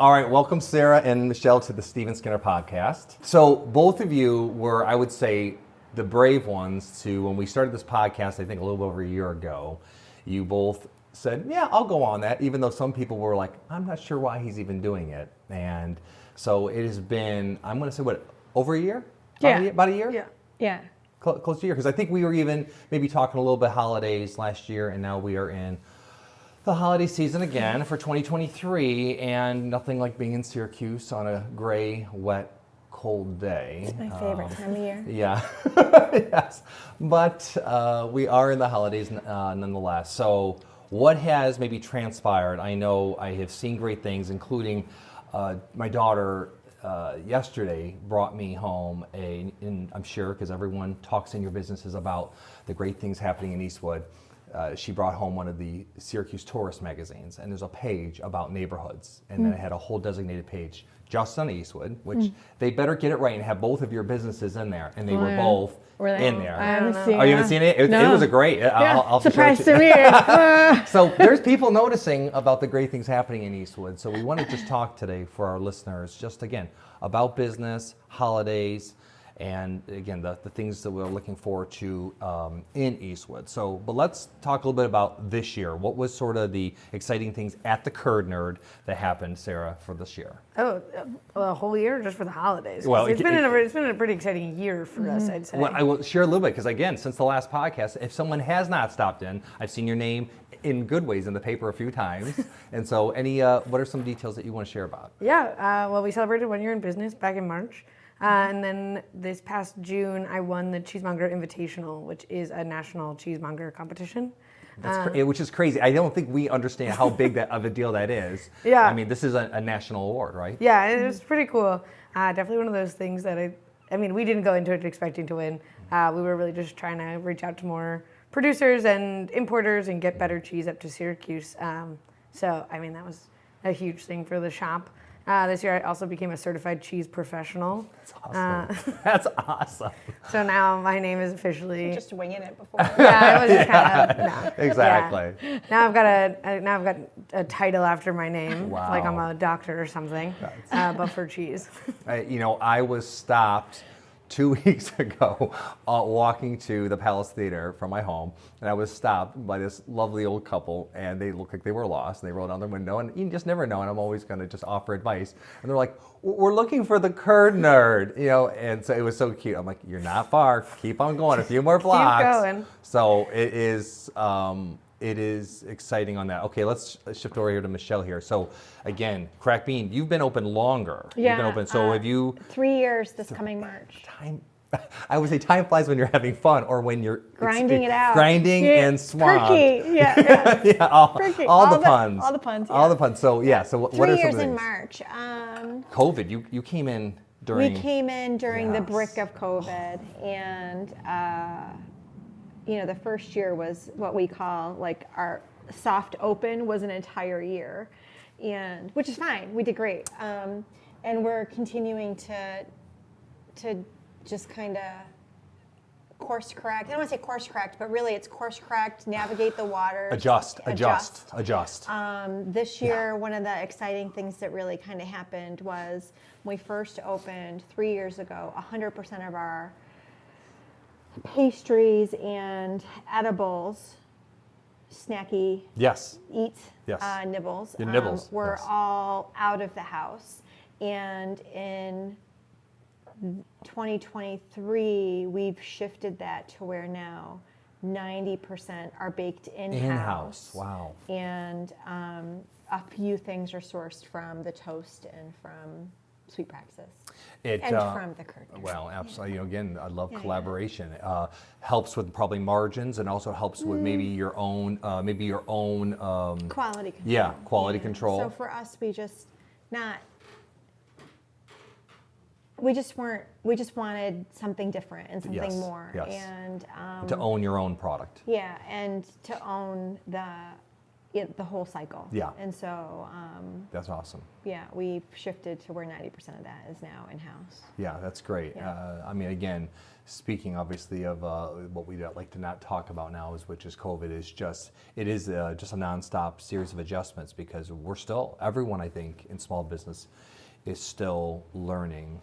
All right, welcome Sarah and Michelle to the Steven Skinner podcast. So both of you were, I would say, the brave ones to, when we started this podcast, I think a little over a year ago, you both said, yeah, I'll go on that, even though some people were like, I'm not sure why he's even doing it. And so it has been, I'm going to say, what, over a year? Yeah. About a year? Yeah. Close to a year, because I think we were even maybe talking a little bit holidays last year, and now we are in the holiday season again for 2023, and nothing like being in Syracuse on a gray, wet, cold day. It's my favorite time of year. Yeah, yes. But we are in the holidays nonetheless. So what has maybe transpired? I know I have seen great things, including my daughter yesterday brought me home and I'm sure because everyone talks in your businesses about the great things happening in Eastwood. She brought home one of the Syracuse tourist magazines, and there's a page about neighborhoods, and then it had a whole designated page just on Eastwood, which they better get it right and have both of your businesses in there, and they were both in there. I haven't seen Oh, you haven't seen it? It was a great. I'll surprise to me. So there's people noticing about the great things happening in Eastwood. So we want to just talk today for our listeners, just again, about business, holidays, and again, the things that we're looking forward to in Eastwood. So, but let's talk a little bit about this year. What was sort of the exciting things at the Curd Nerd that happened, Sarah, for this year? Oh, a whole year just for the holidays. Well, it's been a pretty exciting year for us, I'd say. Well, I will share a little bit because again, since the last podcast, if someone has not stopped in, I've seen your name in good ways in the paper a few times. And so, what are some details that you want to share about? Yeah, well, we celebrated 1 year in business back in March. And then this past June, I won the Cheesemonger Invitational, which is a national cheesemonger competition. Which is crazy. I don't think we understand how big of a deal that is. Yeah. I mean, this is a national award, right? Yeah, it was pretty cool. Definitely one of those things that I mean, we didn't go into it expecting to win. We were really just trying to reach out to more producers and importers and get better cheese up to Syracuse. So, I mean, that was a huge thing for the shop. This year I also became a certified cheese professional. That's awesome. That's awesome. So now my name is officially... Just winging it before. Yeah, it was kind of... No. Exactly. Yeah. Now I've got a title after my name, Wow. like I'm a doctor or something, but for cheese. I was stopped 2 weeks ago walking to the Palace Theater from my home, and I was stopped by this lovely old couple, and they looked like they were lost, and they rolled down their window, and you just never know, and I'm always going to just offer advice, and they're like, we're looking for the Curd Nerd, and so it was so cute. I'm like, you're not far, keep on going, a few more blocks. Keep going. So it is exciting on that. Okay, let's shift over here to Michelle here. So again, Crack Bean, you've been open longer. Yeah. You've been open. So have you... 3 years this coming March. I would say time flies when you're having fun or when you're... Grinding it out. Grinding and swamped. Perky. Yeah. Yeah, all the puns. All the puns, yeah. All the puns. So yeah, so what are 3 some years of the in things? March. COVID, you came in during... We came in during the Yes. brick of COVID, and the first year was what we call like our soft open was an entire year, and which is fine. We did great, and we're continuing to just kind of course correct. I don't want to say course correct, but really it's course correct, navigate the water, Adjust. This year, one of the exciting things that really kind of happened was when we first opened 3 years ago, 100% of our pastries and edibles, snacky Yes. eats, Yes. nibbles, Your nibbles, were yes. all out of the house. And in 2023, we've shifted that to where now 90% are baked in-house. In-house, wow. And a few things are sourced from the toast and from Sweet Praxis. And from the Curd Nerd. Well, absolutely. Again, I love collaboration. Helps with probably margins and also helps with maybe your own Quality control. Yeah, quality control. So for us, we just wanted something different and something Yes, more. yes. And to own your own product. yeah, and to own the the whole cycle. Yeah. And so, That's awesome. yeah, we've shifted to where 90% of that is now in-house. Yeah, that's great. Yeah. I mean, again, speaking obviously of what we like to not talk about now, which is COVID, is just a nonstop series of adjustments, because everyone I think in small business is still learning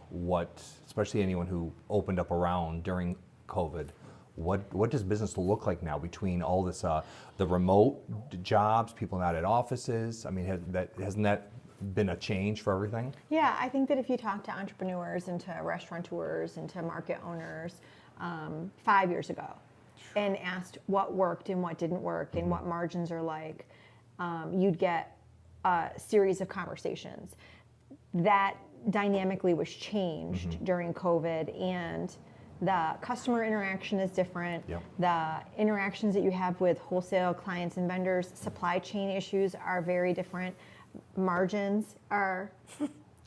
especially anyone who opened up around during COVID. What does business look like now between all this, the remote jobs, people not at offices? I mean, hasn't that been a change for everything? Yeah, I think that if you talk to entrepreneurs and to restaurateurs and to market owners 5 years ago and asked what worked and what didn't work and what margins are like, you'd get a series of conversations. That dynamically was changed during COVID, and the customer interaction is different. Yep. The interactions that you have with wholesale clients and vendors, supply chain issues are very different. Margins are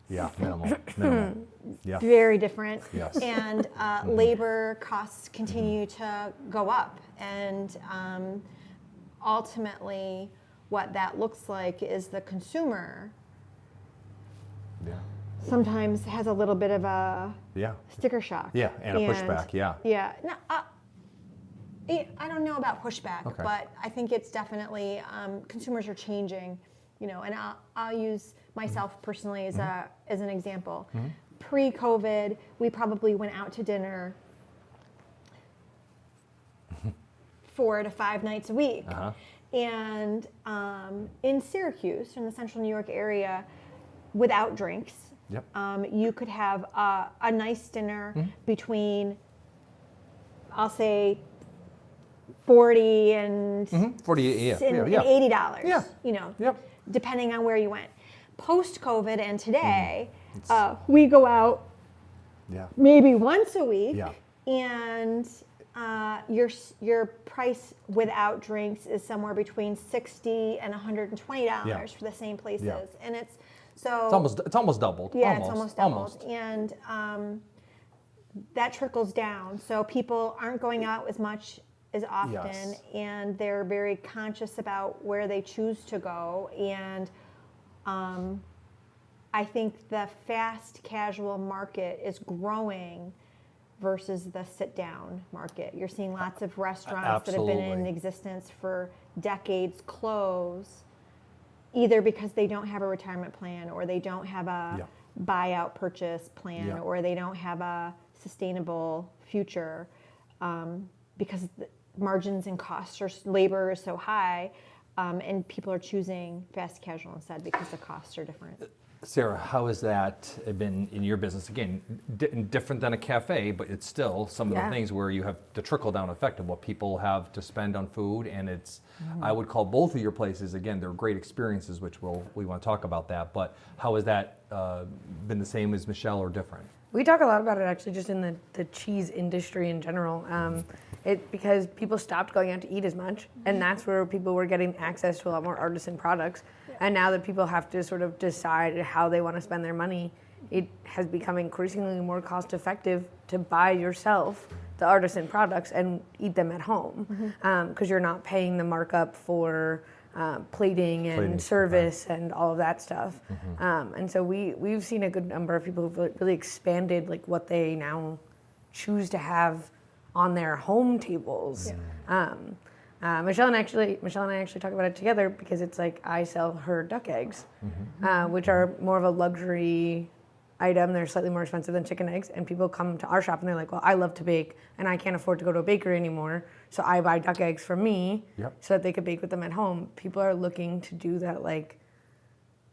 Yeah, minimal. Yeah. very different. Yes. And labor costs continue to go up. And ultimately, what that looks like is the consumer Yeah. sometimes has a little bit of a Yeah. sticker shock. Yeah, and a pushback, yeah. Yeah. No, I don't know about pushback, Okay. but I think it's definitely consumers are changing, and I'll use myself personally as an example. Pre-COVID, we probably went out to dinner 4 to 5 nights a week. Uh-huh. And in Syracuse, in the central New York area, without drinks, Yep. you could have a nice dinner between, I'll say, $40 and $48, and yeah. $80. Yeah. Yep. Depending on where you went. Post-COVID and today, we go out Yeah. maybe once a week, Yeah. and your price without drinks is somewhere between $60 and $120 Yeah. for the same places, Yeah. and it's almost doubled. yeah, it's almost doubled, Almost. and that trickles down. So people aren't going out as much as often, Yes. and they're very conscious about where they choose to go. And I think the fast casual market is growing versus the sit-down market. You're seeing lots of restaurants that have been in Absolutely. existence for decades close, either because they don't have a retirement plan, or they don't have a Yeah. buyout purchase plan, Yeah. or they don't have a sustainable future, because the margins and costs labor is so high, and people are choosing fast casual instead because the costs are different. Sarah, how has that been in your business? Again, different than a cafe, but it's still some of the Yeah. things where you have the trickle-down effect of what people have to spend on food, and it's, I would call both of your places, again, they're great experiences, which we want to talk about that, but how has that been the same as Michelle or different? We talk a lot about it actually just in the cheese industry in general. Because people stopped going out to eat as much, and that's where people were getting access to a lot more artisan products. And now that people have to sort of decide how they want to spend their money, it has become increasingly more cost effective to buy yourself the artisan products and eat them at home, because you're not paying the markup for plating and service and all of that stuff. And so we've seen a good number of people who've really expanded like what they now choose to have on their home tables. Michelle and I actually talk about it together, because it's like I sell her duck eggs, which are more of a luxury item. They're slightly more expensive than chicken eggs, and people come to our shop and they're like, well, I love to bake and I can't afford to go to a bakery anymore, so I buy duck eggs for me so that they could bake with them at home. People are looking to do that, like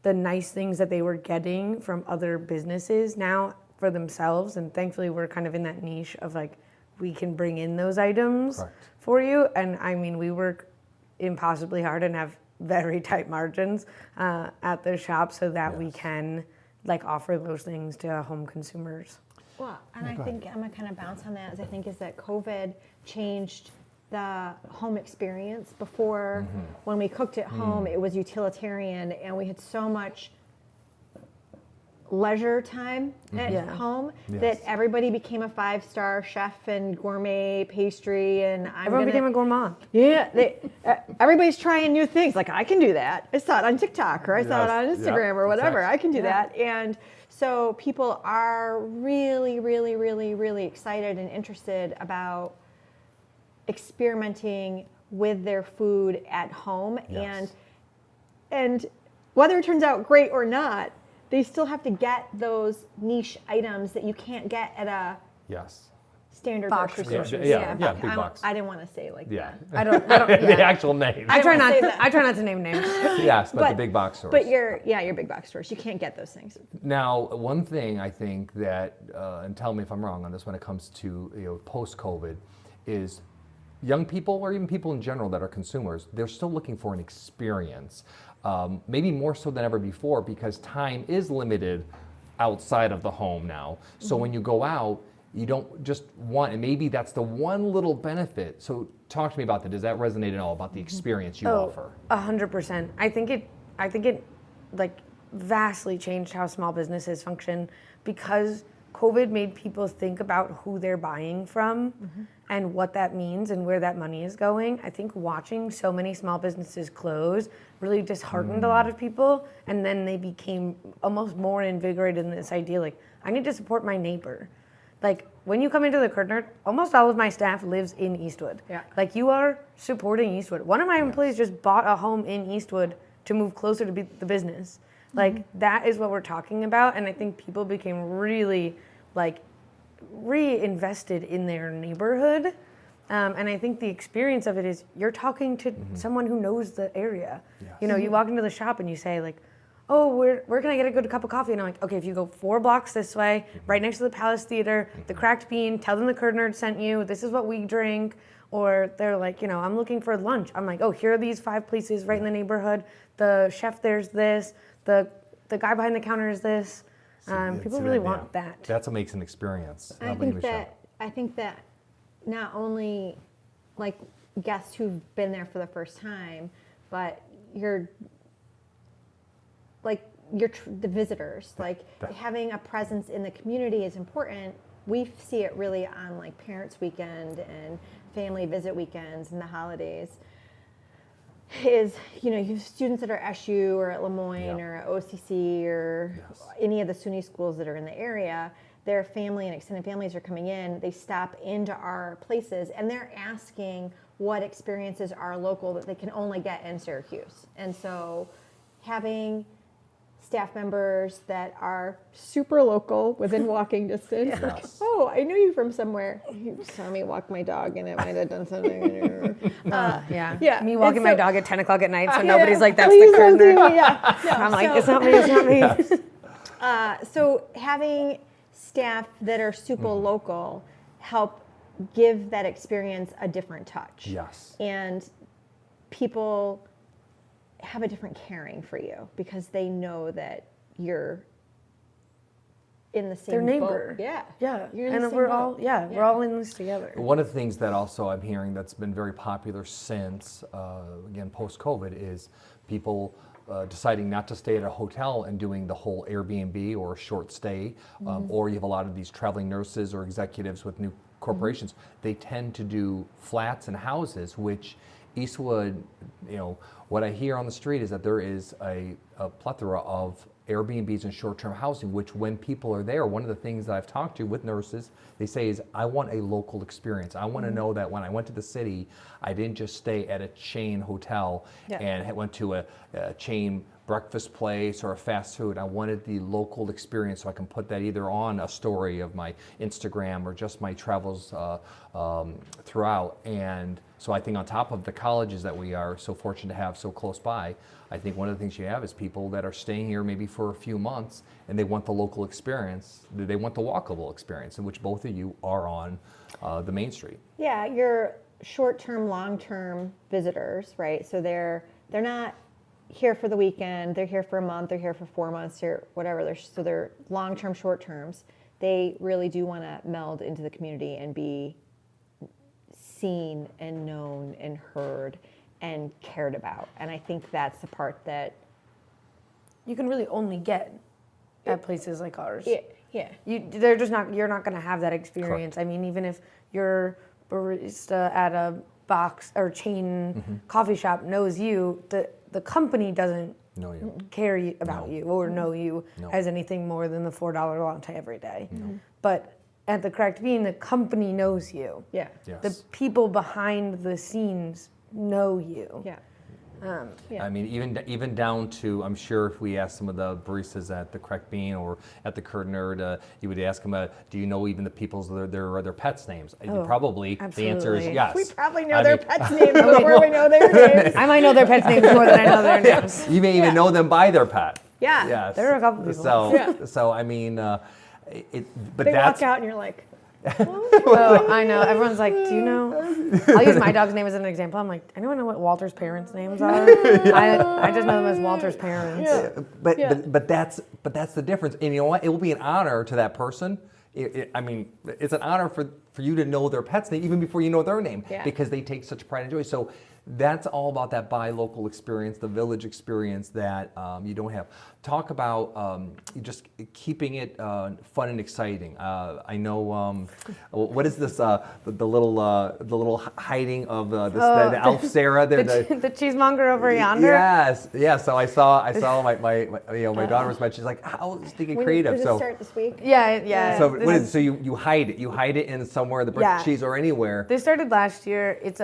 the nice things that they were getting from other businesses now for themselves, and thankfully we're kind of in that niche of like, we can bring in those items for you. And I mean, we work impossibly hard and have very tight margins at the shop so that we can like offer those things to home consumers. Well, and I think I'm gonna kind of bounce on that, as I think is that COVID changed the home experience. Before, when we cooked at home, it was utilitarian, and we had so much leisure time at Yeah. home, Yes. that everybody became a 5-star chef and gourmet pastry, and Everyone became a gourmand. yeah, everybody's trying new things. Like, I can do that. I saw it on TikTok, or I saw it on Yes, Instagram, yeah, or whatever. exactly. I can do Yeah. that. And so people are really, really, really, really excited and interested about experimenting with their food at home. Yes. And whether it turns out great or not, they still have to get those niche items that you can't get at a Yes. standard Box grocery store. Yeah, big box. I didn't want to say like Yeah. that. I don't The yeah. actual name. I try wanna not say to, that. I try not to name names. Yes, but the big box stores. But your big box stores, you can't get those things. Now, one thing I think that, and tell me if I'm wrong on this when it comes to post-COVID, is young people or even people in general that are consumers, they're still looking for an experience, maybe more so than ever before because time is limited outside of the home now. So when you go out, you don't just want, and maybe that's the one little benefit. So talk to me about that. Does that resonate at all about the experience you offer? 100%. I think it like vastly changed how small businesses function because COVID made people think about who they're buying from and what that means and where that money is going. I think watching so many small businesses close really disheartened a lot of people, and then they became almost more invigorated in this idea like, I need to support my neighbor. Like, when you come into the Curtner, almost all of my staff lives in Eastwood. Yeah. Like, you are supporting Eastwood. One of my employees just bought a home in Eastwood to move closer to the business. Like, that is what we're talking about, and I think people became really, like, reinvested in their neighborhood. And I think the experience of it is you're talking to someone who knows the area. Yes. You know, you walk into the shop and you say, like, oh, where can I get a good cup of coffee? And I'm like, okay, if you go 4 blocks this way, right next to the Palace Theater, the Cracked Bean, tell them the Curd Nerd sent you, this is what we drink. Or they're like, you know, I'm looking for lunch. I'm like, oh, here are these 5 places right in the neighborhood. The chef there's this, the guy behind the counter is this. People really want that. That's what makes an experience. I think that not only like guests who've been there for the first time, but the visitors, like having a presence in the community is important. We see it really on like Parents Weekend and family visit weekends and the holidays. Is, you know, you have students that are at SU or at Lemoyne or at OCC or any of the SUNY schools that are in the area. Their family and extended families are coming in. They stop into our places and they're asking what experiences are local that they can only get in Syracuse. And so having staff members that are super local within walking distance. Like, oh, I knew you from somewhere. You saw me walk my dog and it might have done something. Yeah. Me walking my dog at 10 o'clock at night, so nobody's like, that's please the Curd don't Nerd. see me. Yeah. No, I'm like, it's not me, it's not me. So having staff that are super local help give that experience a different touch. Yes. And people have a different caring for you because they know that you're in the same Their boat. neighbor. Yeah. Yeah. You're in the And same we're boat. all, we're all in this together. One of the things that also I'm hearing that's been very popular since, again, post-COVID is people deciding not to stay at a hotel and doing the whole Airbnb or short stay, or you have a lot of these traveling nurses or executives with new corporations. They tend to do flats and houses, which Eastwood, you know, what I hear on the street is that there is a plethora of Airbnbs and short-term housing, which when people are there, one of the things that I've talked to with nurses, they say is, I want a local experience. I want to know that when I went to the city, I didn't just stay at a chain hotel and went to a chain breakfast place or a fast food. I wanted the local experience so I can put that either on a story of my Instagram or just my travels throughout. And so I think on top of the colleges that we are so fortunate to have so close by, I think one of the things you have is people that are staying here maybe for a few months and they want the local experience, they want the walkable experience, in which both of you are on the main street. Yeah, your short-term, long-term visitors, right? So they're not here for the weekend. They're here for a month. They're here for 4 months. Or whatever. So they're long-term, short-terms. They really do want to meld into the community and be seen and known and heard and cared about. And I think that's the part that You can really only get at places like ours. Yeah. You're not going to have that experience. I mean, even if your barista at a box or chain coffee shop knows you, the company doesn't Know you. care about you or know you as anything more than the $4 latte every day. But at the Cracked Bean, the company knows you. Yeah. Yes. The people behind the scenes know you. Yeah. I mean, even down to, I'm sure if we asked some of the baristas at the Cracked Bean or at the Curd Nerd, you would ask them, do you know even the people's their pets' names? Probably. absolutely. The answer is yes. We probably know their pets' names before we know their names. I might know their pets' names more than I know their names. You may even know them by their pet. Yeah. Yes. There are a couple people. So I mean, but They that's walk out and you're like, Oh, I know. Everyone's like, do you know? I'll use my dog's name as an example. I'm like, anyone know what Walter's parents' names are? I just know them as Walter's parents. But that's the difference. And you know what? It will be an honor to that person. I mean, it's an honor for you to know their pet's name even before you know their name because they take such pride and joy. So that's all about that buy local experience, the village experience that you don't have. Talk about just keeping it fun and exciting. I know what is this? The little hiding of the elf Sarah. The cheesemonger over yonder. Yes, yeah. So I saw my daughter was she's like, how is thinking creative? Does So it start this week? Yeah. so you hide it. You hide it in somewhere, the brick cheese or anywhere. This started last year. It's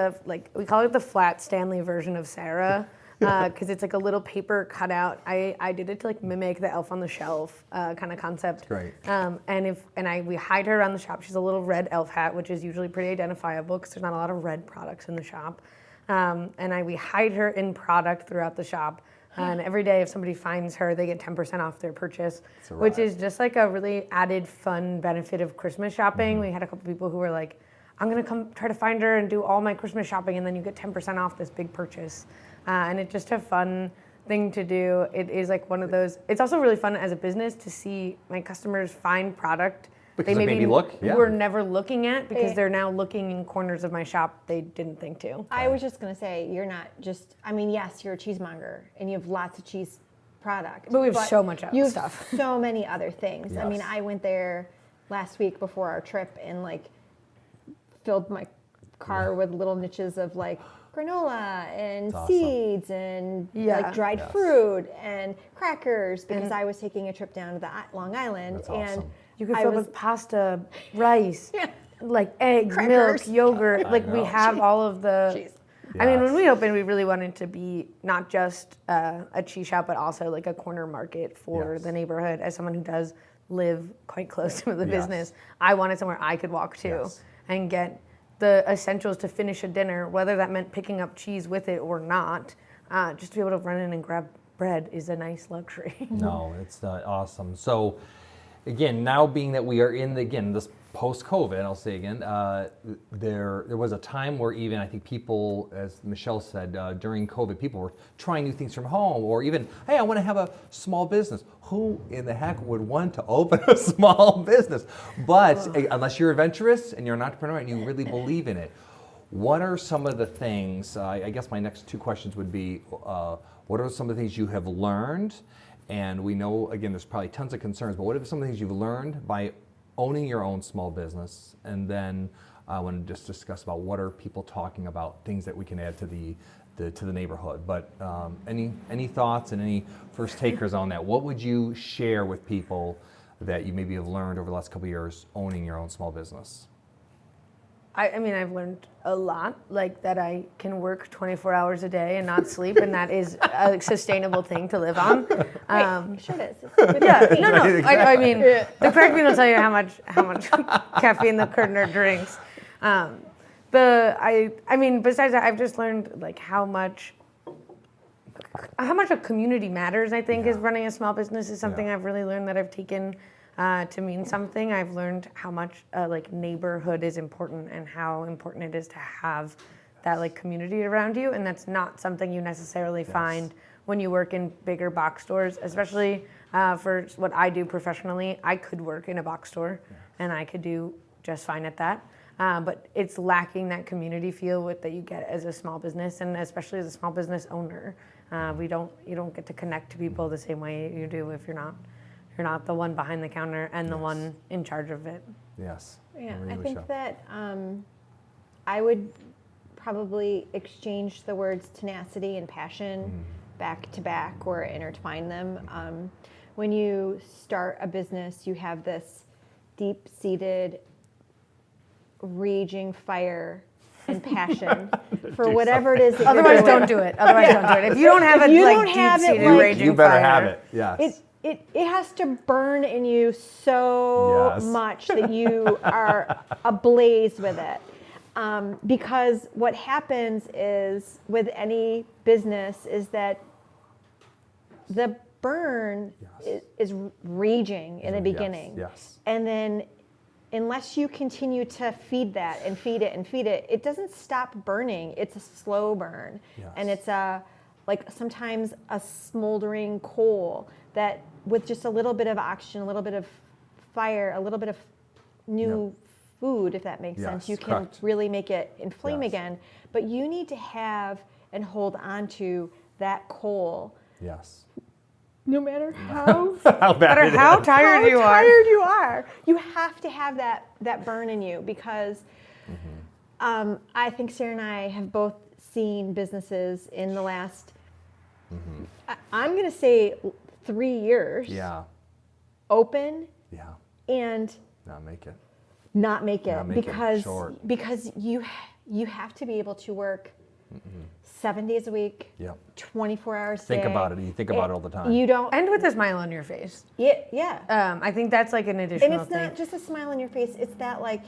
we call it the flat Stanley version of Sarah. Because it's like a little paper cutout. I did it to like mimic the Elf on the Shelf kind of concept. Great. We hide her around the shop. She's a little red elf hat, which is usually pretty identifiable because there's not a lot of red products in the shop. We hide her in product throughout the shop. And every day if somebody finds her, they get 10% off their purchase, which is just like a really added fun benefit of Christmas shopping. We had a couple people who were like, I'm gonna come try to find her and do all my Christmas shopping, and then you get 10% off this big purchase. And it's just a fun thing to do. It is like one of those. It's also really fun as a business to see my customers find product Because they it made me look, yeah. were never looking at because they're now looking in corners of my shop they didn't think to. I was just going to say, you're not just, I mean, yes, you're a cheesemonger and you have lots of cheese product. But we have so much other you have stuff. so many other things. Yes. I mean, I went there last week before our trip and like filled my car with little niches of like granola and awesome. seeds and like dried fruit and crackers because I was taking a trip down to the Long Island. That's and awesome. You could fill with pasta, rice, Yeah. like eggs, Crackers. milk, yogurt. Like we have all of the. Cheese. I mean, when we opened, we really wanted to be not just a cheese shop, but also like a corner market for the neighborhood. As someone who does live quite close to the business, I wanted somewhere I could walk to and get the essentials to finish a dinner, whether that meant picking up cheese with it or not. Just to be able to run in and grab bread is a nice luxury. No, it's awesome. So, again, now being that we are in this post-COVID, I'll say again, there was a time where even I think people, as Michelle said, during COVID, people were trying new things from home, or even, hey, I want to have a small business. Who in the heck would want to open a small business? But unless you're adventurous and you're an entrepreneur and you really believe in it, what are some of the things? I guess my next two questions would be, what are some of the things you have learned? And we know, again, there's probably tons of concerns, but what are some of the things you've learned by owning your own small business? And then I want to just discuss about what are people talking about, things that we can add to the neighborhood. But any thoughts and any first takers on that? What would you share with people that you maybe have learned over the last couple of years owning your own small business? I mean, I've learned a lot, like that I can work 24 hours a day and not sleep, and that is a sustainable thing to live on. Sure it is. No. I mean, the Cracked Bean will tell you how much caffeine the Curd Nerd drinks. I mean, besides that, I've just learned like how much a community matters. I think is running a small business is something I've really learned that I've taken to mean something. I've learned how much like neighborhood is important and how important it is to have that like community around you, and that's not something you necessarily find when you work in bigger box stores, especially for what I do professionally. I could work in a box store and I could do just fine at that. But it's lacking that community feel that you get as a small business, and especially as a small business owner. You don't get to connect to people the same way you do if you're not You're not the one behind the counter and the Yes. one in charge of it. Yes. Yeah, Really I wish think so. that I would probably exchange the words tenacity and passion back to back or intertwine them. When you start a business, you have this deep-seated, raging fire and passion for whatever it is that Otherwise, you're don't doing. do it. Otherwise, don't do it. If you don't have If a you like don't have it, deep-seated like- raging You better fire, have it. Yes. It has to burn in you so Yes. much that you are ablaze with it. Because what happens is with any business is that the burn Yes. is raging in the beginning. Yes. And then unless you continue to feed that and feed it and feed it, it doesn't stop burning. It's a slow burn. And Yes. it's like sometimes a smoldering coal that with just a little bit of oxygen, a little bit of fire, a little bit of new food, if that makes sense, you Yes, can correct. really make it inflame Yes. again. But you need to have and hold on to that coal Yes. no matter how How bad no matter it how is. tired you are. tired you are. You have to have that burn in you because I think Sarah and I have both seen businesses in the last, I'm going to say 3 years, Yeah. open Yeah. and Not make it. not make it Not make it because short. because you have to be able to work 7 days a week, Yep. 24 hours a Think day. about it. You think about it all the time. You don't. And with a smile on your face. Yeah. I think that's like an additional And it's thing. not just a smile on your face. It's that like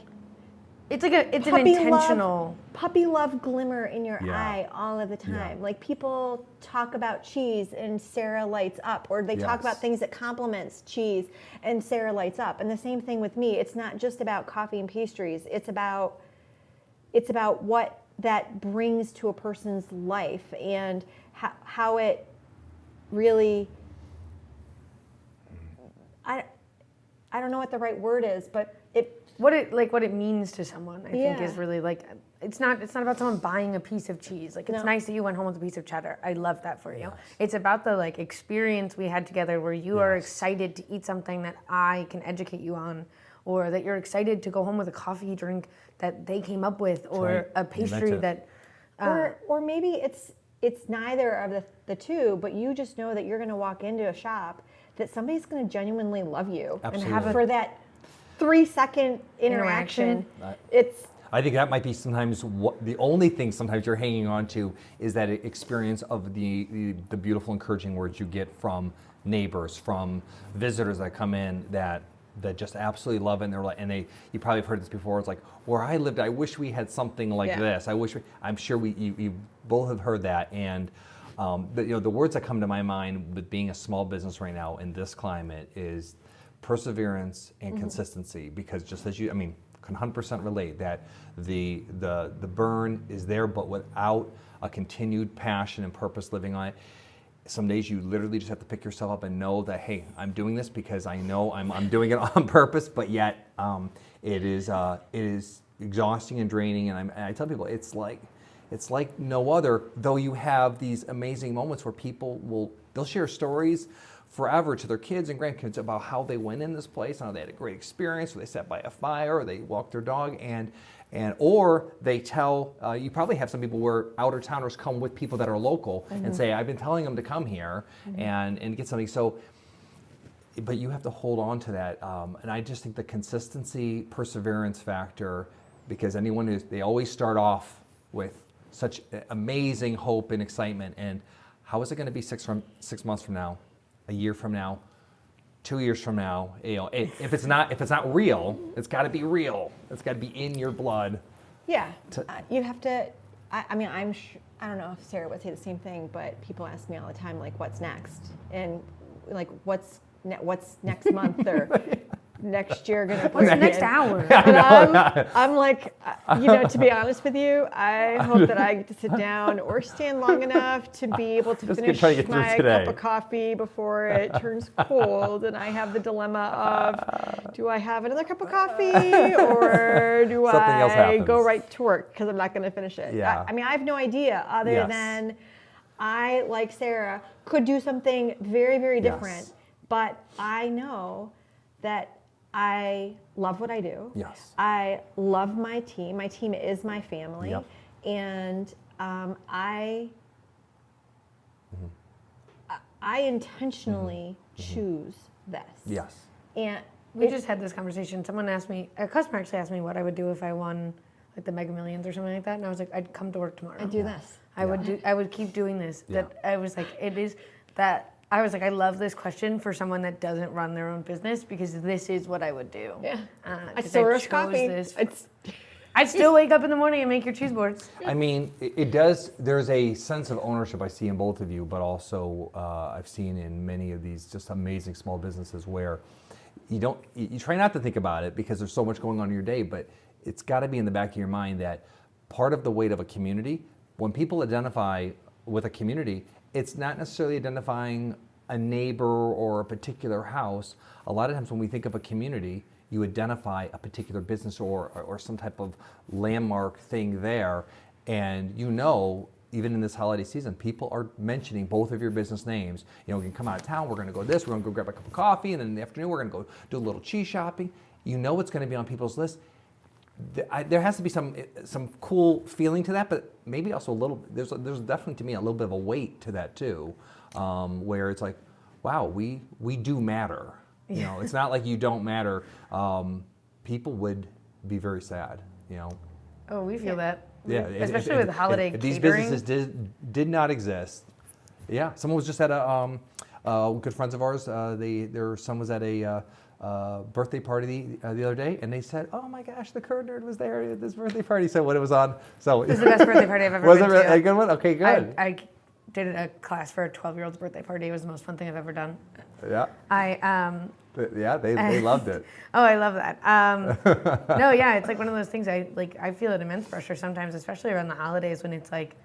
It's like an puppy intentional. puppy love glimmer in your Yeah. eye all of the time. Yeah. Like people talk about cheese and Sarah lights up, or they talk Yes. about things that complements cheese and Sarah lights up. And the same thing with me. It's not just about coffee and pastries. It's about what that brings to a person's life and how it really. I don't know what the right word is, but What it means to someone, I think, Yeah. is really like it's not about someone buying a piece of cheese. Like it's No. nice that you went home with a piece of cheddar. I love that for you. Yes. It's about the like experience we had together where you are Yes. excited to eat something that I can educate you on, or that you're excited to go home with a coffee drink that they came up with, or right. a You pastry meant it. that or maybe it's neither of the two, but you just know that you're going to walk into a shop that somebody's going to genuinely love you Absolutely. and have for that 3-second interaction. It's I think that might be sometimes the only thing sometimes you're hanging on to is that experience of the beautiful, encouraging words you get from neighbors, from visitors that come in that just absolutely love it. And they're like, you probably have heard this before. It's like, where I lived, I wish we had something like Yeah. this. I'm sure you both have heard that. And the words that come to my mind with being a small business right now in this climate is perseverance and consistency, because just as can 100% relate that the burn is there, but without a continued passion and purpose living on it, some days you literally just have to pick yourself up and know that, hey, I'm doing this because I know I'm doing it on purpose, but yet it is exhausting and draining, and I tell people it's like no other, though you have these amazing moments where they'll share stories forever to their kids and grandkids about how they went in this place and how they had a great experience, or they sat by a fire, or they walked their dog, or they tell, you probably have some people where out-of-towners come with people that are local and say, I've been telling them to come here and get something. So, but you have to hold on to that. And I just think the consistency, perseverance factor, because they always start off with such amazing hope and excitement. And how is it going to be 6 months from now? A year from now, 2 years from now, if it's not real, it's got to be real. It's got to be in your blood. Yeah, you have to. I don't know if Sarah would say the same thing, but people ask me all the time, like, what's next, and like, what's next month or next year gonna bring? what's next hour? And I'm like, to be honest with you, I hope that I get to sit down or stand long enough to be able to finish try to get through my today. cup of coffee before it turns cold, and I have the dilemma of, do I have another cup of coffee or do Something else I go happens. right to work because I'm not going to finish it? Yeah. I have no idea other Yes. than I, like Sarah, could do something very, very different Yes. but I know that I love what I do. Yes. I love my team. My team is my family. Yep. And I intentionally choose this. Yes. And We just had this conversation. Someone asked me, a customer actually asked me what I would do if I won like the Mega Millions or something like that, and I was like, I'd come to work tomorrow. I do this. I would keep doing this. Yeah. That I was like, it is that I was like, I love this question for someone that doesn't run their own business because this is what I would do. Yeah. I 'cause still roast chose coffee. this. It's I'd still wake up in the morning and make your cheese boards. I mean, it does. There's a sense of ownership I see in both of you, but also I've seen in many of these just amazing small businesses where you try not to think about it because there's so much going on in your day, but it's got to be in the back of your mind that part of the weight of a community, when people identify with a community, it's not necessarily identifying a neighbor or a particular house. A lot of times when we think of a community, you identify a particular business or some type of landmark thing there. And even in this holiday season, people are mentioning both of your business names. We can come out of town, we're gonna go we're gonna go grab a cup of coffee, and then in the afternoon we're gonna go do a little cheese shopping. It's gonna be on people's list. There has to be some cool feeling to that, but maybe also a little, there's definitely to me a little bit of a weight to that too, where it's like, wow, we do matter. It's not like you don't matter. People would be very sad, Oh, we feel that. Yeah, Especially with holiday if these catering. businesses did not exist. Yeah, someone was just at good friends of ours. Their son was at a birthday party the other day, and they said, "Oh my gosh, the Curd Nerd was there at this birthday party." So when it was on, so This is the best birthday party I've ever was been it to. a good one? Okay, good. I did a class for a 12-year-old's birthday party. It was the most fun thing I've ever done. Yeah, they loved it. Oh, I love that. No, yeah, it's like one of those things. I feel an immense pressure sometimes, especially around the holidays when it's like,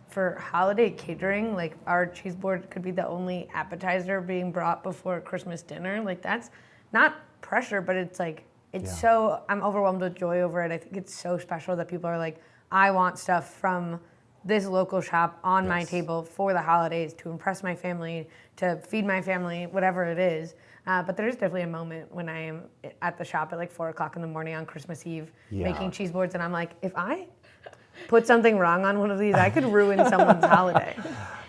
for holiday catering, like our cheese board could be the only appetizer being brought before Christmas dinner. Like that's not pressure, but it's like so. I'm overwhelmed with joy over it. I think it's so special that people are like, I want stuff from this local shop on my table for the holidays to impress my family, to feed my family, whatever it is. But there is definitely a moment when I am at the shop at like 4 o'clock in the morning on Christmas Eve making cheese boards, and I'm like, if I put something wrong on one of these, I could ruin someone's holiday.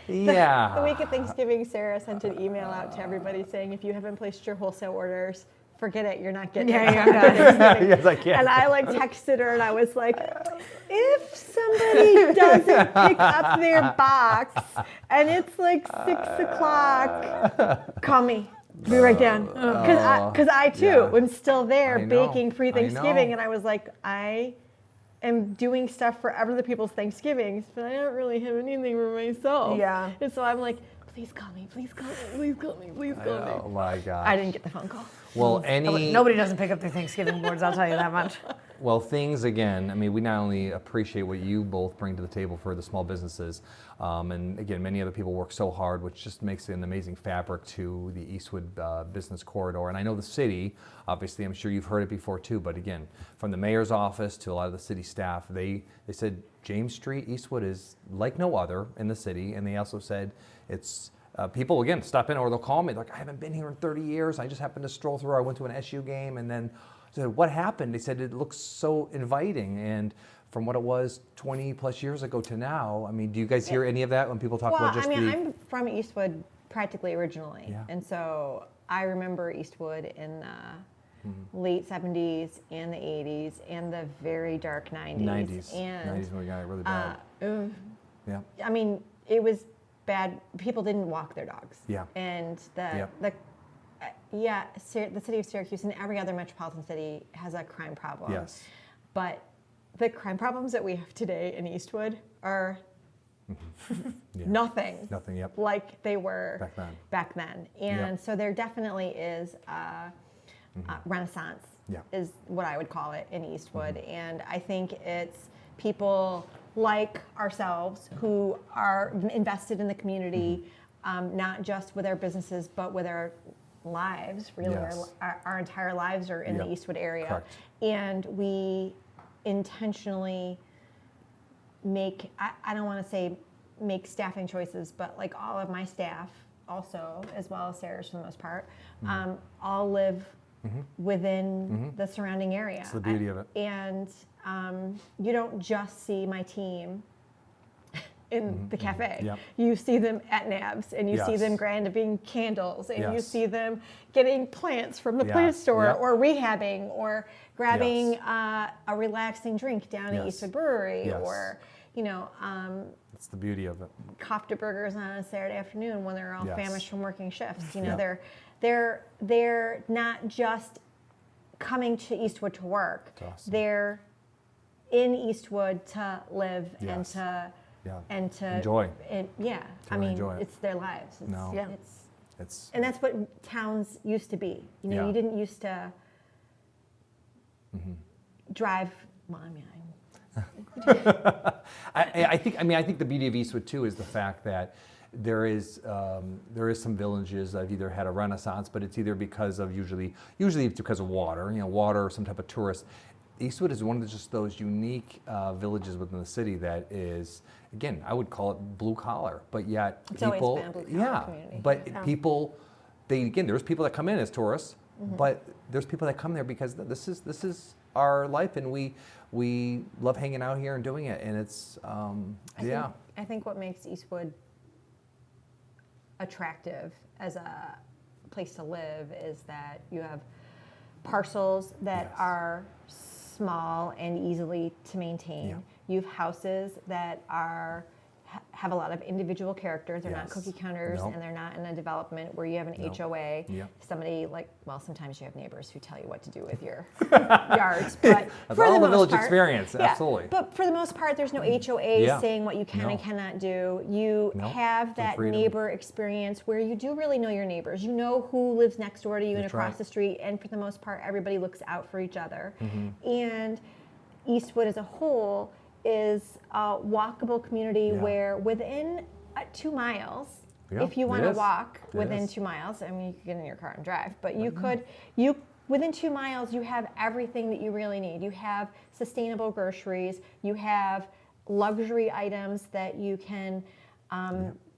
Yeah. The week of Thanksgiving, Sarah sent an email out to everybody saying, if you haven't placed your wholesale orders, forget it, you're not getting it. Yes, I can. And I texted her and I was like, if somebody doesn't pick up their box and it's like 6 o'clock, call me. Be right down. Because I too am still there baking pre-Thanksgiving, and I was like, I am doing stuff for other people's Thanksgivings, but I don't really have anything for myself. Yeah. And so I'm like, please call me, please call me, please call me, please call me. Oh my gosh. I didn't get the phone call. Well, Nobody doesn't pick up their Thanksgiving boards, I'll tell you that much. Well, things again, I mean, we not only appreciate what you both bring to the table for the small businesses, and again, many other people work so hard, which just makes it an amazing fabric to the Eastwood business corridor. And I know the city, obviously, I'm sure you've heard it before too, but again, from the mayor's office to a lot of the city staff, they said James Street, Eastwood is like no other in the city, and they also said it's people, again, stop in or they'll call me, like, I haven't been here in 30 years. I just happened to stroll through. I went to an SU game and then I said, what happened? They said, it looks so inviting. And from what it was 20 plus years ago to now, I mean, do you guys hear any of that when people talk about just I'm from Eastwood practically originally. Yeah. And so I remember Eastwood in the late 70s and the 80s and the very dark 90s. 90s. And 90s when we got it really bad. Yeah. I mean, it was bad. People didn't walk their dogs. Yeah. And the city of Syracuse and every other metropolitan city has a crime problem. Yes. But the crime problems that we have today in Eastwood are nothing. Nothing, yep. Like they were back then. And so there definitely is a renaissance, is what I would call it in Eastwood. And I think it's people like ourselves who are invested in the community, not just with our businesses, but with our lives, really. Yes. Our entire lives are in the Eastwood area. Correct. And we intentionally make, I don't want to say make staffing choices, but like all of my staff also, as well as Sarah's for the most part, all live within the surrounding area. That's the beauty of it. And you don't just see my team in the cafe. Yep. You see them at NABS, and you see Yes. them grabbing candles, and you Yes. see them getting plants from the plant Yes. store, Yep. or rehabbing, or grabbing Yes. a relaxing drink down at Yes. Eastwood Brewery, Yes. or That's the beauty of it. Kofta burgers on a Saturday afternoon when they're all Yes. famished from working shifts. Yeah. They're not just coming to Eastwood to work. That's awesome. They're in Eastwood to live Yes. Yeah. and to Enjoy. And yeah, I really mean, enjoy it. it's their lives. It's, No. Yeah. It's and that's what towns used to be. You know, Yeah. you didn't used to drive. Well, I mean, I think the beauty of Eastwood too is the fact that there is some villages that have either had a renaissance, but it's either because of usually it's because of water, water or some type of tourist. Eastwood is one of just those unique villages within the city that is, again, I would call it blue collar, but yet It's always people, been a blue-collar community. but Yeah. people, there's people that come in as tourists, but there's people that come there because this is our life, and we love hanging out here and doing it, and it's I think what makes Eastwood attractive as a place to live is that you have parcels that Yes. are small and easily to maintain. Yeah. You have houses that have a lot of individual characters. They're not Yes. cookie counters, Nope. and they're not in a development where you have an Nope. HOA. Yep. Somebody sometimes you have neighbors who tell you what to do with your yards. But That's for all the most village part- experience, yeah, absolutely. But for the most part, there's no HOAs Yeah. saying what you can No. and cannot do. You No. have Some that freedom. neighbor experience where you do really know your neighbors. You know who lives next door to you and That's across right. the street, and for the most part, everybody looks out for each other. Mm-hmm. And Eastwood as a whole is a walkable community Yeah. where within 2 miles, Yeah, if you it want to is. walk It within is. 2 miles, I mean, you could get in your car and drive, but you within 2 miles, you have everything that you really need. You have sustainable groceries, you have luxury items that you can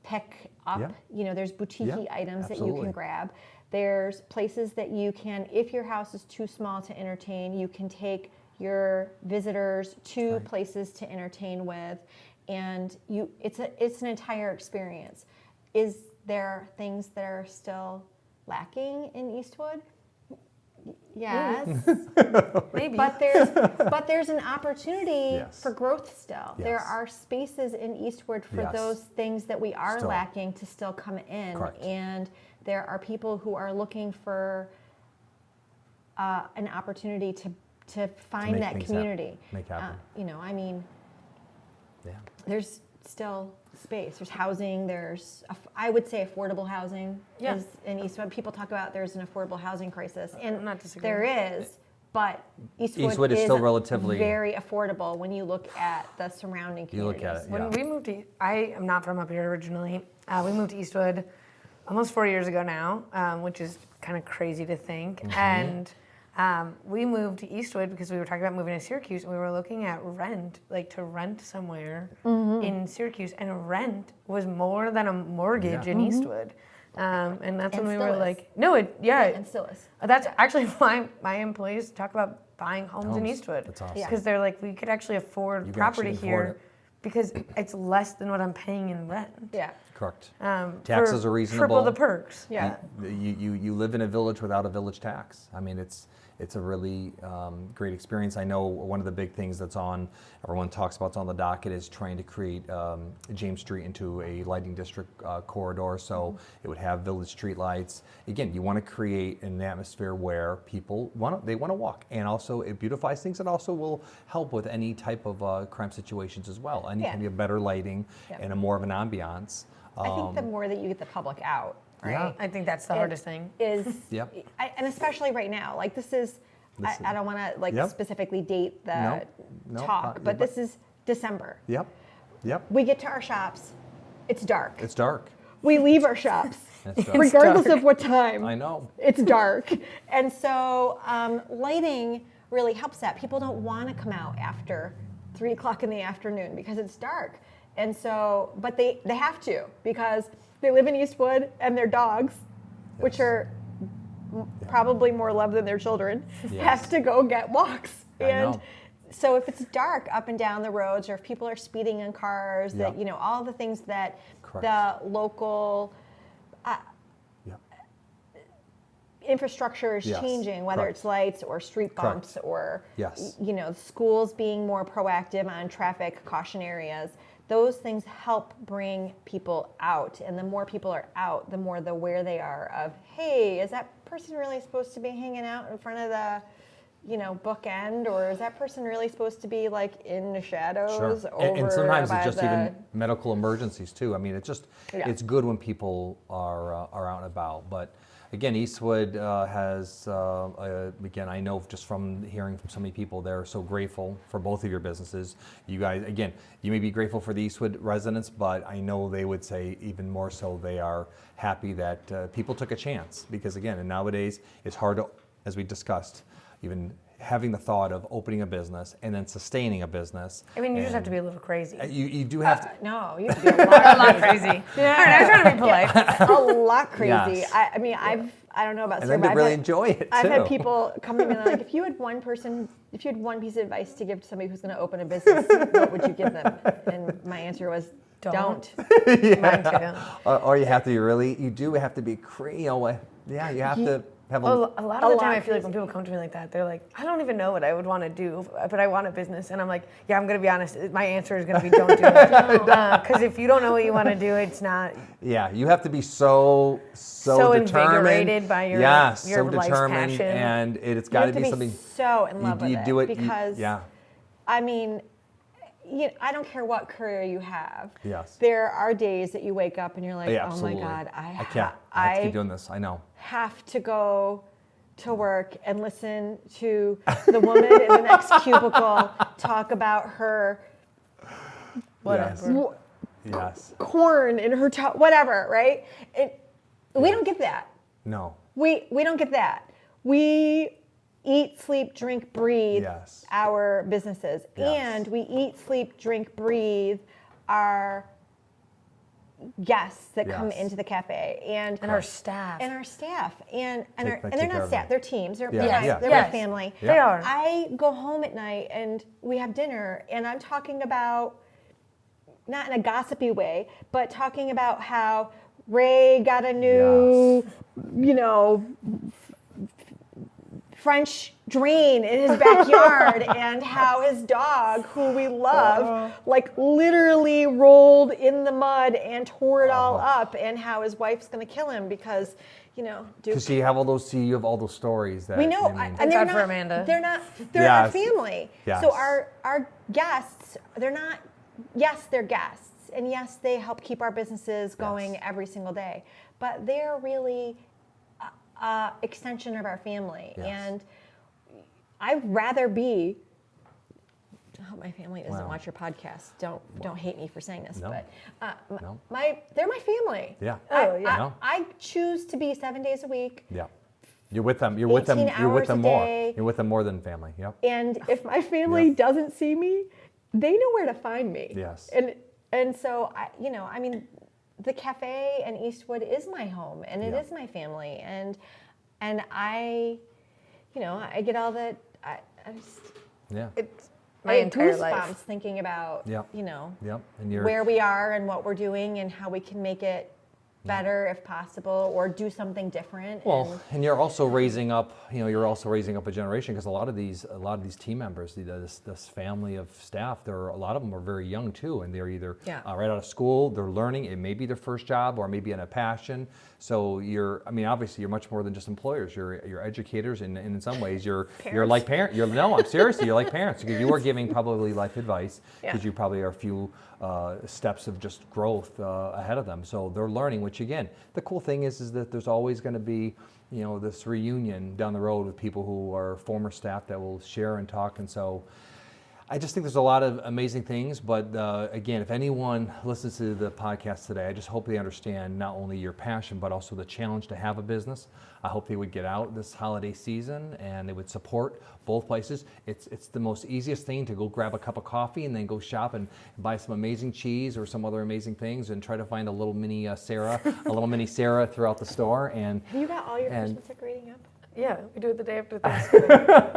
pick up. Yeah. There's boutique Yeah, items that you absolutely. can grab. There's places that you can, if your house is too small to entertain, you can take your visitors to right. places to entertain with, and it's an entire experience. Is there things that are still lacking in Eastwood? Yes. Maybe. But there's an opportunity Yes. for growth still. There Yes. are spaces in Eastwood for Yes. those things that we are Still. lacking to still come in. Correct. And there are people who are looking for an opportunity to find make that things community. make happen. Yeah. There's still space. There's housing. I would say affordable housing Yeah. is in Eastwood. People talk about there's an affordable housing crisis, and I'm not disagreeing. there is, but Eastwood is still relatively- very affordable when you look at the surrounding You look communities. at it, When we moved to, I am not from up here originally. We moved to Eastwood almost 4 years ago now, which is kind of crazy to think. And we moved to Eastwood because we were talking about moving to Syracuse, and we were looking at rent, like to rent somewhere in Syracuse, and rent was more than a mortgage Yeah. in Eastwood. And that's And when we still were is. like, no, And still is. That's actually why my employees talk about buying homes in Homes. Eastwood. That's awesome. Yeah. Because they're like, we could actually afford You can property actually afford here it. because it's less than what I'm paying in rent. Yeah. Correct. For Taxes are reasonable. Triple the perks. Yeah. You live in a village without a village tax. I mean, it's a really great experience. I know one of the big things everyone talks about, on the docket, is trying to create James Street into a lighting district corridor, so it would have village street lights. Again, you want to create an atmosphere where people want to walk, and also it beautifies things, and also will help with any type of crime situations as well. Any Yeah. kind of better lighting Yeah. and a more of an ambiance. I think the more that you get the public out, right? Yeah. I think that's the hardest thing. Is Yep. and especially right now, like this is. I don't want to Yep. specifically date the No, talk, but this is December. Yep. We get to our shops, it's dark. It's dark. We leave our shops, It's dark. regardless dark. of what time. I know. It's dark. And so lighting really helps that. People don't want to come out after 3 o'clock in the afternoon because it's dark. And so, but they have to, because They live in Eastwood, and their dogs, which are probably more loved than their children, have to go get walks. And so if it's dark up and down the roads, or if people are speeding in cars, that all the things that the local infrastructure is changing, whether it's lights or street bumps or schools being more proactive on traffic caution areas. Those things help bring people out, and the more people are out, the more the aware they are of, hey, is that person really supposed to be hanging out in front of the bookend, or is that person really supposed to be like in the shadows? Sure. Over and sometimes it's just the... even medical emergencies too. I mean, it's just it's good when people are out and about. But again, Eastwood has again, I know just from hearing from so many people, they're so grateful for both of your businesses. You guys, again, you may be grateful for the Eastwood residents, but I know they would say even more so they are happy that people took a chance, because again, and nowadays it's hard to, as we discussed, even having the thought of opening a business and then sustaining a business. I mean, you just have to be a little crazy. You do have to. No, you have to be a lot crazy. Yeah. All right, I was trying to be polite. A lot crazy. Yes. I mean, I don't know about And then to really enjoy it too. I've had people come to me and they're like, if you had one piece of advice to give to somebody who's going to open a business, what would you give them? And my answer was, don't. Mine too. Or you have to be really, you do have to be you have to have a lot of the time I feel like when people come to me like that, they're like, I don't even know what I would want to do, but I want a business. And I'm like, yeah, I'm going to be honest. My answer is going to be don't do it. Because if you don't know what you want to do, it's not. Yeah, you have to be so invigorated by your life's passion. And it's got to be something. So in love with you it. do it because, I mean, I don't care what career you have. Yes. There are days that you wake up and you're like, oh my God, I can't. I have to keep doing this. I know. Have to go to work and listen to the woman in the next cubicle talk about her whatever. Yes. Corn in her whatever, right? We don't get that. No. We don't get that. We eat, sleep, drink, breathe our businesses. Yes. And we eat, sleep, drink, breathe our guests that come into the cafe and our staff. And they're not staff, they're teams. They're they're my family. Yeah. They are. I go home at night and we have dinner and I'm talking about, not in a gossipy way, but talking about how Ray got a new, French drain in his backyard and how his dog, who we love, like literally rolled in the mud and tore it all up, and how his wife's going to kill him because, Because you have you have all those stories that we know, and they're not for Amanda. They're our family. Yes. So our guests, they're guests, and yes, they help keep our businesses going every single day, but they're really extension of our family. And I'd rather be, I hope my family doesn't watch your podcast. Don't hate me for saying this, but they're my family. Yeah. I choose to be 7 days a week. Yeah. You're with them. You're with them more. You're with them more than family. Yep. And if my family doesn't see me, they know where to find me. Yes. And so I mean, the cafe in Eastwood is my home, and it is my family, and I get all that. I just It's my entire goosebumps life thinking about and where we are and what we're doing and how we can make it better if possible, or do something different. Well, and you're also raising up, a generation, because a lot of these team members, this family of staff, a lot of them are very young too, and they're either right out of school, they're learning, it may be their first job or maybe in a passion. So obviously you're much more than just employers. You're educators, and in some ways you're like parents. I'm seriously, you're like parents, because you are giving probably life advice, because you probably are a few steps of just growth ahead of them. So they're learning, which again, the cool thing is that there's always going to be, this reunion down the road with people who are former staff that will share and talk. And so I just think there's a lot of amazing things, but again, if anyone listens to the podcast today, I just hope they understand not only your passion, but also the challenge to have a business. I hope they would get out this holiday season and they would support both places. It's the most easiest thing to go grab a cup of coffee and then go shop and buy some amazing cheese or some other amazing things and try to find a little mini Sarah, a little mini Sarah throughout the store. And Have you got all your Christmas decorating up? Yeah, we do it the day after Thanksgiving.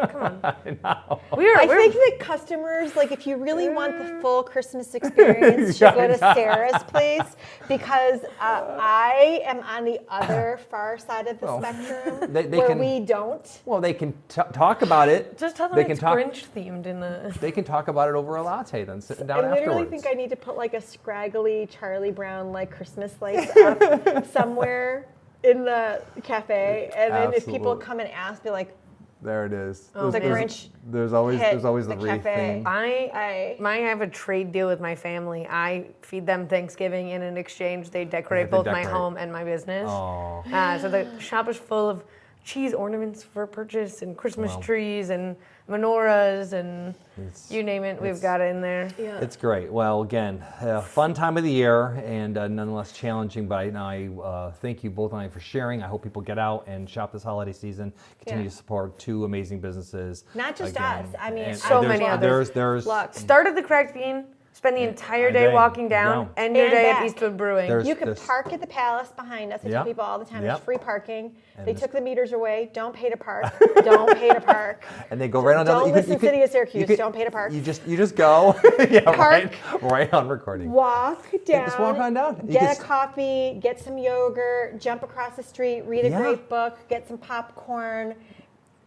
Come on. I know. I think that customers, like, if you really want the full Christmas experience, should go to Sarah's place, because I am on the other far side of the spectrum where we don't. Well, they can talk about it. Just tell them they it's Grinch themed in the. They can talk about it over a latte, then sitting down I afterwards. literally think I need to put like a scraggly Charlie Brown like Christmas lights up somewhere in the cafe, and then if people Absolutely. come and ask, be like, There it is. Oh, the Grinch There's always hit the the wreath cafe. thing. I have a trade deal with my family. I feed them Thanksgiving, and in exchange, they decorate They both my decorate. home and my business. Oh, So the shop is full of cheese ornaments for purchase and Christmas Wow. trees and menorahs and It's- you name it, we've got it in there. yeah. it's great. Well, again, fun time of the year and nonetheless challenging. But I thank you both for sharing. I hope people get out and shop this holiday season. Continue Yeah. to support two amazing businesses. Not just Again, us. I mean, and So there's- many others. There's Look, Started the Cracked Bean, spend the entire a day day walking down, down. end your And day back. at Eastwood Brewing. There's- you could this- park at the Palace behind us. I tell Yep. people all the time, Yep. there's free parking. And They this- took the meters away. Don't pay to park. Don't pay to park. And they go right on down. Don't you could- listen you to City could- of Syracuse. you could- Don't pay to park. You just go. Yeah, Park. right on recording. Walk down. Just walk on down. You Get can a coffee, get some yogurt, jump across the street, read a Yeah. great book, get some popcorn.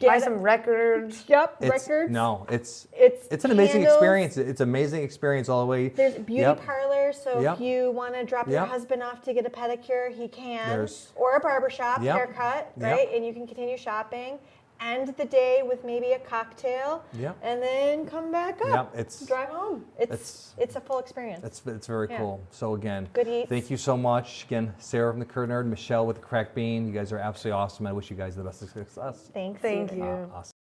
Buy some records. Yep, It's, records. no, it's It's an amazing candles. experience. It's an amazing experience all the way. There's beauty Yep. parlors, so Yep. if you want to drop your Yep. husband off to get a pedicure, he can. There's- Or a barbershop Yep. haircut, Yep. right? And you can continue shopping. End the day with maybe a cocktail, Yep. and then come back up. Yep, it's- drive home. It's a full experience. It's very Yeah. cool. So again, Good eats. thank you so much. Again, Sarah from the Curd Nerd, Michelle with the Cracked Bean. You guys are absolutely awesome. I wish you guys the best of success. Thanks. Thank Ethan. you. Awesome.